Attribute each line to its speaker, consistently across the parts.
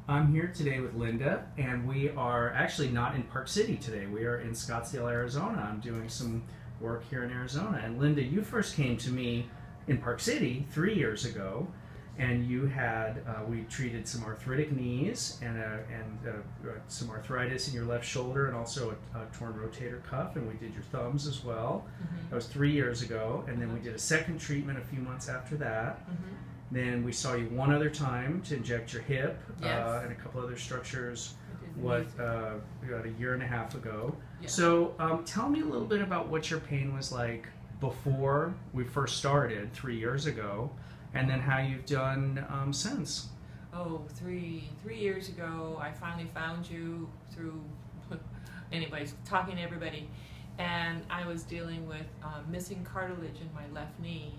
Speaker 1: I'm here today with Linda, and we are actually not in Park City today. We are in Scottsdale, Arizona. I'm doing some work here in Arizona. And Linda, you first came to me in Park City 3 years ago, and you had, we treated some arthritic knees and some arthritis in your left shoulder, and also a torn rotator cuff, and we did your thumbs as well. That was 3 years ago, and then we did a second treatment a few months after that. Then we saw you one other time to inject your hip and a couple other structures, about a year and a half ago. So tell me a little bit about what your pain was like before we first started 3 years ago, and then how you've done since.
Speaker 2: Oh, three years ago, I finally found you through, anyways, talking to everybody, and I was dealing with missing cartilage in my left knee.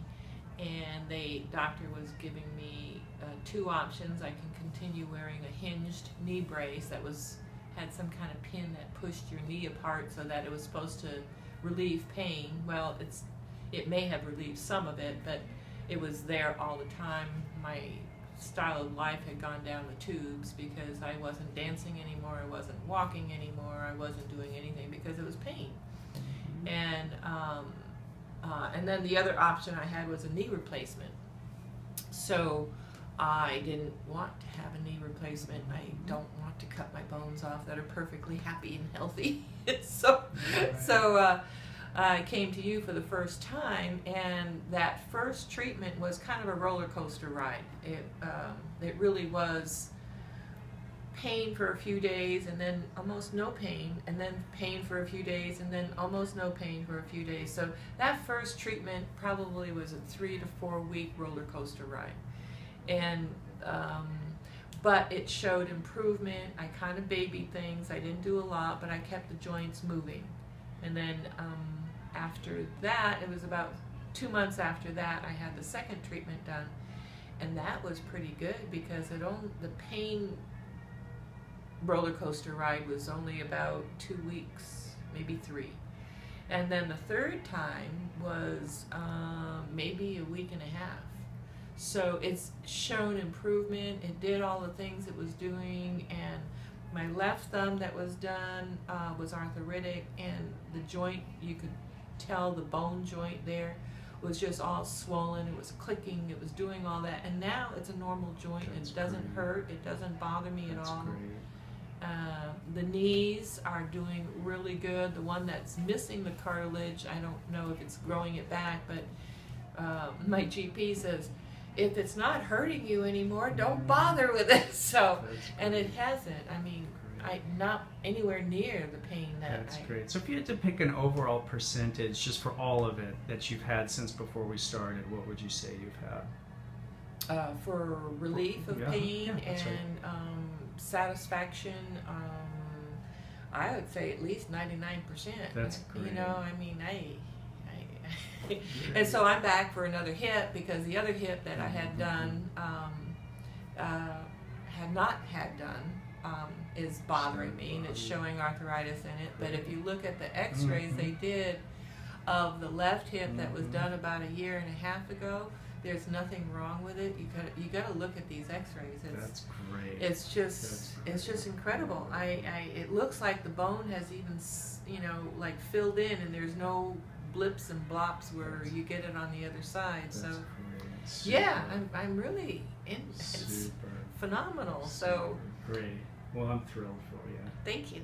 Speaker 2: And the doctor was giving me two options. I can continue wearing a hinged knee brace that had some kind of pin that pushed your knee apart so that it was supposed to relieve pain. Well, it may have relieved some of it, but it was there all the time. My style of life had gone down the tubes because I wasn't dancing anymore, I wasn't walking anymore, I wasn't doing anything because it was pain. And then the other option I had was a knee replacement. So I didn't want to have a knee replacement. I don't want to cut my bones off that are perfectly happy and healthy. So I came to you for the first time, and that first treatment was kind of a roller coaster ride. It really was pain for a few days, and then almost no pain, and then pain for a few days, and then almost no pain for a few days. So that first treatment probably was a 3 to 4 week roller coaster ride, and but it showed improvement. I kind of babied things. I didn't do a lot, but I kept the joints moving. And then after that, it was about 2 months after that, I had the second treatment done, and that was pretty good because the pain roller coaster ride was only about 2 weeks, maybe 3. And then the third time was maybe a week and a half. So it's shown improvement. It did all the things it was doing, and my left thumb that was done was arthritic, and the joint, you could tell the bone joint there was just all swollen. It was clicking, it was doing all that, and now it's a normal joint. It doesn't hurt, it doesn't bother me at all. The knees are doing really good. The one that's missing the cartilage, I don't know if it's growing it back, but my GP says, if it's not hurting you anymore, don't bother with it. So, and it hasn't. I mean, not anywhere near the pain that
Speaker 1: That's great. So if you had to pick an overall percentage just for all of it that you've had since before we started, what would you say you've had?
Speaker 2: For relief of pain and satisfaction, I would say at least 99%.
Speaker 1: That's great.
Speaker 2: You know, I mean, and so I'm back for another hip because the other hip that I had done, had not had done, is bothering me, and it's showing arthritis in it. But if you look at the x-rays they did of the left hip that was done about a year and a half ago, there's nothing wrong with it. You got to look at these x-rays.
Speaker 1: That's great.
Speaker 2: It's just incredible. It looks like the bone has even, you know, like filled in, and there's no blips and blops where you get it on the other side.
Speaker 1: That's
Speaker 2: so
Speaker 1: great.
Speaker 2: yeah, I'm really it's phenomenal. So
Speaker 1: great. Well, I'm thrilled for you.
Speaker 2: Thank you.